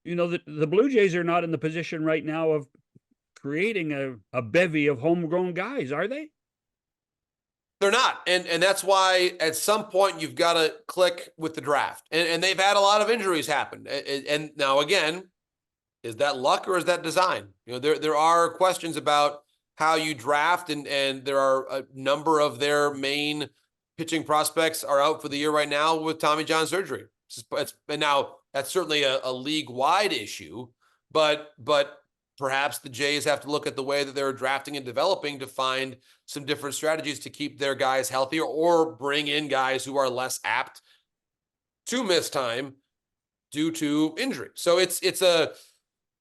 the Blue Jays are not in the position right now of creating a bevy of homegrown guys, are they? They're not. And that's why at some point you've got to click with the draft. And they've had a lot of injuries happen. And now, again, is that luck or is that design? There are questions about how you draft, and there are a number of their main pitching prospects are out for the year right now with Tommy John surgery. And now that's certainly a league-wide issue, but perhaps the Jays have to look at the way that they're drafting and developing to find some different strategies to keep their guys healthier or bring in guys who are less apt to miss time due to injury. So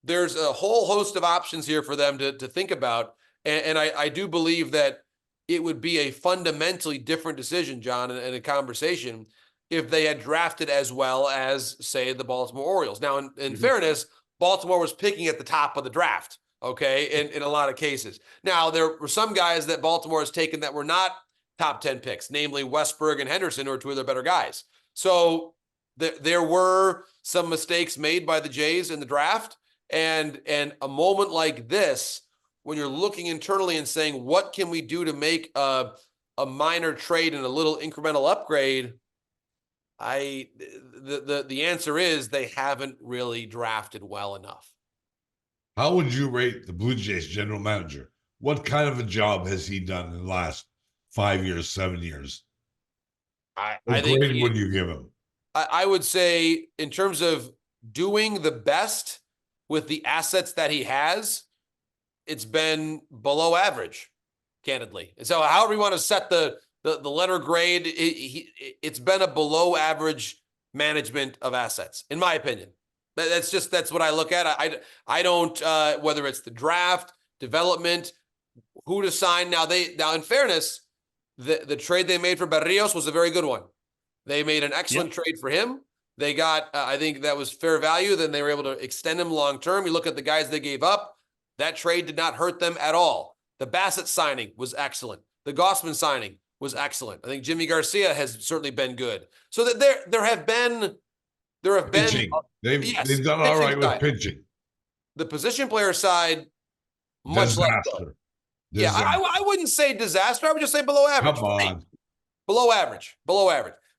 there's a whole host of options here for them to think about. And I do believe that it would be a fundamentally different decision, John, in a conversation if they had drafted as well as, say, the Baltimore Orioles. Now, in fairness, Baltimore was picking at the top of the draft, okay, in a lot of cases. Now, there were some guys that Baltimore has taken that were not top 10 picks, namely Westberg and Henderson, who are two of their better guys. So there were some mistakes made by the Jays in the draft, and a moment like this, when you're looking internally and saying, what can we do to make a minor trade and a little incremental upgrade? The answer is they haven't really drafted well enough. How would you rate the Blue Jays general manager? What kind of a job has he done in the last 5 years, 7 years? What grade would you give him? I would say, in terms of doing the best with the assets that he has, it's been below average, candidly. And so however you want to set the letter grade, it's been a below average management of assets, in my opinion. That's what I look at. I don't, whether it's the draft, development, who to sign. Now, in fairness, the trade they made for Berrios was a very good one. They made an excellent trade for him. They got, I think that was fair value. Then they were able to extend him long-term. You look at the guys they gave up, that trade did not hurt them at all. The Bassett signing was excellent. The Gossman signing was excellent. I think Jimmy Garcia has certainly been good. So that there have been pitching. They've done all right with pitching. The position player side, much less good. Yeah, I wouldn't say disaster. I would just say below average. Come on. Below average.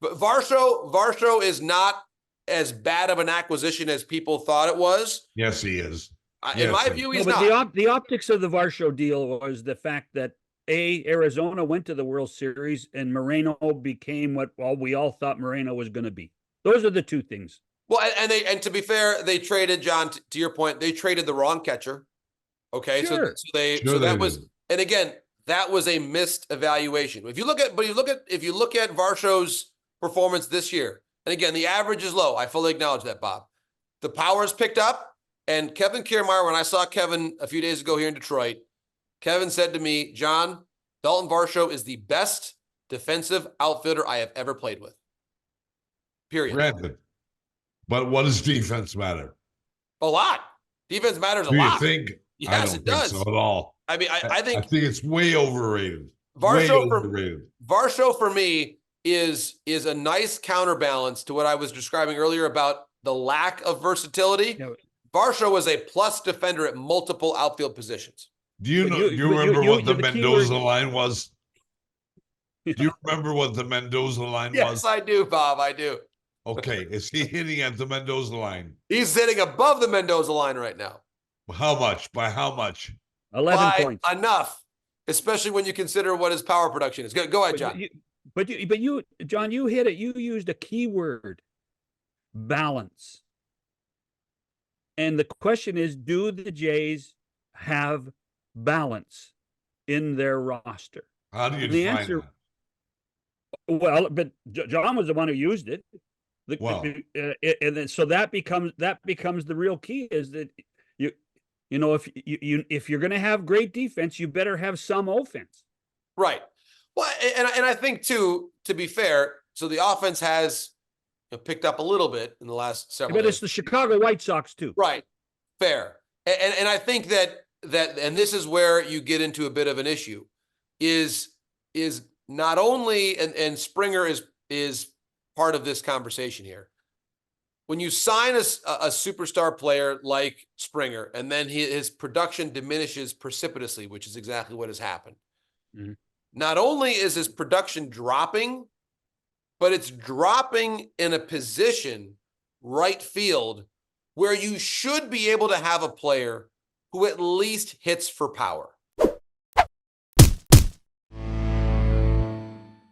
But Varsho is not as bad of an acquisition as people thought it was. Yes, he is. In my view, he's not. The optics of the Varsho deal was the fact that Arizona went to the World Series and Moreno became what we all thought Moreno was going to be. Those are the two things. Well, and to be fair, they traded, John, to your point, they traded the wrong catcher. Okay, sure. so that was, and again, that was a missed evaluation. If you look at Varsho's performance this year, and again, the average is low. I fully acknowledge that, Bob. The power has picked up, and Kevin Kiermaier, when I saw Kevin a few days ago here in Detroit, Kevin said to me, John, Dalton Varsho is the best defensive outfielder I have ever played with. Period. Granted. But what does defense matter? A lot. Defense matters a lot. Do you think? Yes, it does. So at all. I mean, I think it's way overrated. Varsho for me is a nice counterbalance to what I was describing earlier about the lack of versatility. Yeah. Varsho was a plus defender at multiple outfield positions. Do you remember what the Mendoza line was? Do you remember what the Mendoza line was? Yes, I do, Bob. I do. Okay, is he hitting at the Mendoza line? He's hitting above the Mendoza line right now. How much? By how much? 11 points. Enough, especially when you consider what his power production is. Go ahead, John. But you, John, you hit it. You used a key word, balance. And the question is, do the Jays have balance in their roster? How do you define that? Well, but John was the one who used it. And then so that becomes the real key, is that if you're going to have great defense, you better have some offense. Right. Well, and I think too, to be fair, so the offense has picked up a little bit in the last several days. It's the Chicago White Sox too. Right. Fair. And I think that and this is where you get into a bit of an issue, is not only, and Springer is part of this conversation here. when you sign a superstar player like Springer, and then his production diminishes precipitously, which is exactly what has happened. Mm-hmm. Not only is his production dropping, but it's dropping in a position, right field, where you should be able to have a player who at least hits for power.